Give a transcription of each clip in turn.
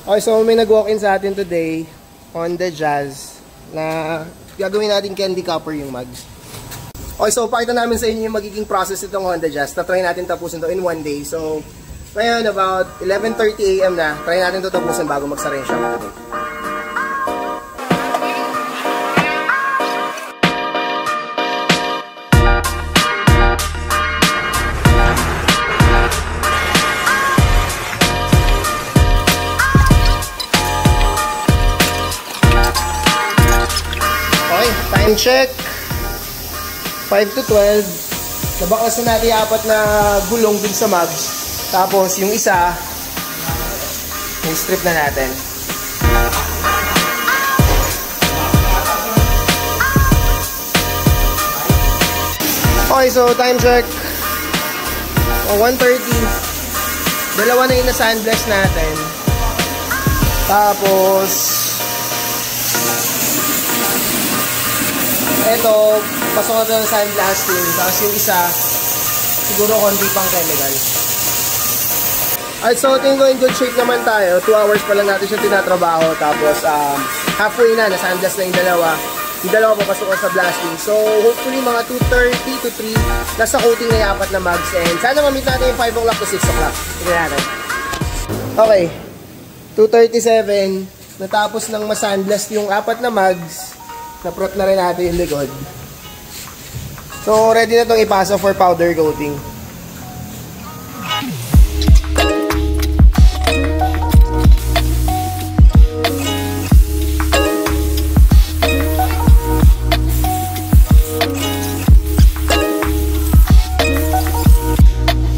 Okay, so may nag-walk-in sa atin today on the Jazz na gagawin natin candy copper yung mugs. Okay, so pakita namin sa inyo yung magiging process itong Honda Jazz. Try natin tapusin to in one day. So, ngayon about 11:30 AM na. Try natin to tapusin bago magsara yung shop today. Time check 5 to 12. Nabaklasan natin yung 4 na gulong dun sa mugs. Tapos yung isa yung strip na natin. Okay, so time check 1:30. Dalawa na yung na-sandblast natin. Tapos ito, pasok na ito ng sandblasting. Tapos yung isa, siguro konti pang chemical. Alright, so tingin ko in good shape naman tayo. 2 hours pa lang natin siya tinatrabaho. Tapos halfway na, na-sandblast na yung dalawa. Yung dalawa papasok na sa blasting. So hopefully mga 2:30 to 3, nasa coating na yung 4 na mugs. And sana mamit natin yung 5 o'clock to 6 o'clock. Tignan natin. Okay, 2:37. Natapos ng masandblast yung 4 na mugs. Na-prot na rin natin yung likod. So, ready na itong ipasa for powder coating.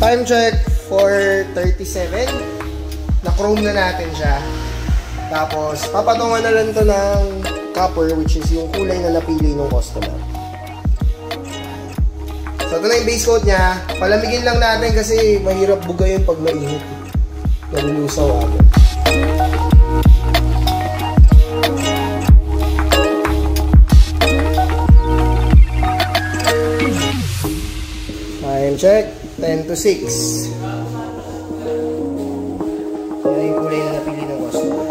Time check 4:37. Na-chrome na natin siya. Tapos, papatungan na lang ito ng copper, which is yung kulay na napili ng customer. So, ito na yung base coat niya. Palamigin lang natin kasi mahirap bugayin pag mainit. Nalulusaw agad. Time check 10 to 6. Ito yung kulay na napili ng customer.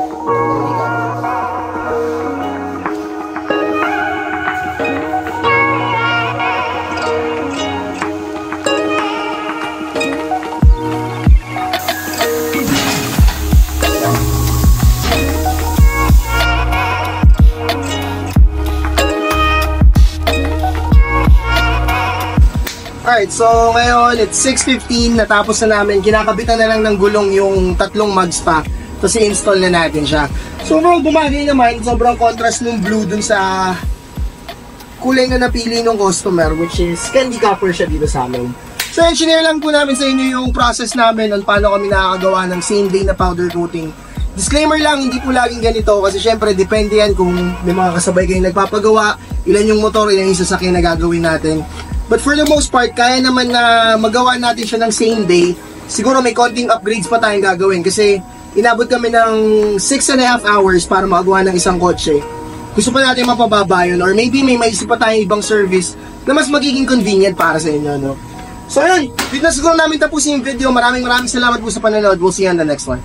Alright, so ngayon it's 6:15, natapos na namin. Kinakabitan na lang ng gulong yung 3 mugs pa. Tapos i-install na natin siya. So overall, bumagay naman. Sobrang contrast ng blue dun sa kulay na napili ng customer, which is candy copper siya dito sa amin. So engineer lang po namin sa inyo yung process namin on paano kami nakakagawa ng same day na powder coating. Disclaimer lang, hindi po laging ganito kasi syempre depende yan kung may mga kasabay kayong nagpapagawa, ilan yung motor, ilan yung sasakyan na gagawin natin. But for the most part, kaya naman na magawa natin siya ng same day. Siguro may konting upgrades pa tayong gagawin kasi inabot kami ng 6.5 hours para magawa ng isang kotse. Gusto pa natin mapababa yun or maybe may maisip pa tayong ibang service na mas magiging convenient para sa inyo, no? So yun, dito na siguro namin tapusin yung video. Maraming salamat po sa panonood. We'll see you on the next one.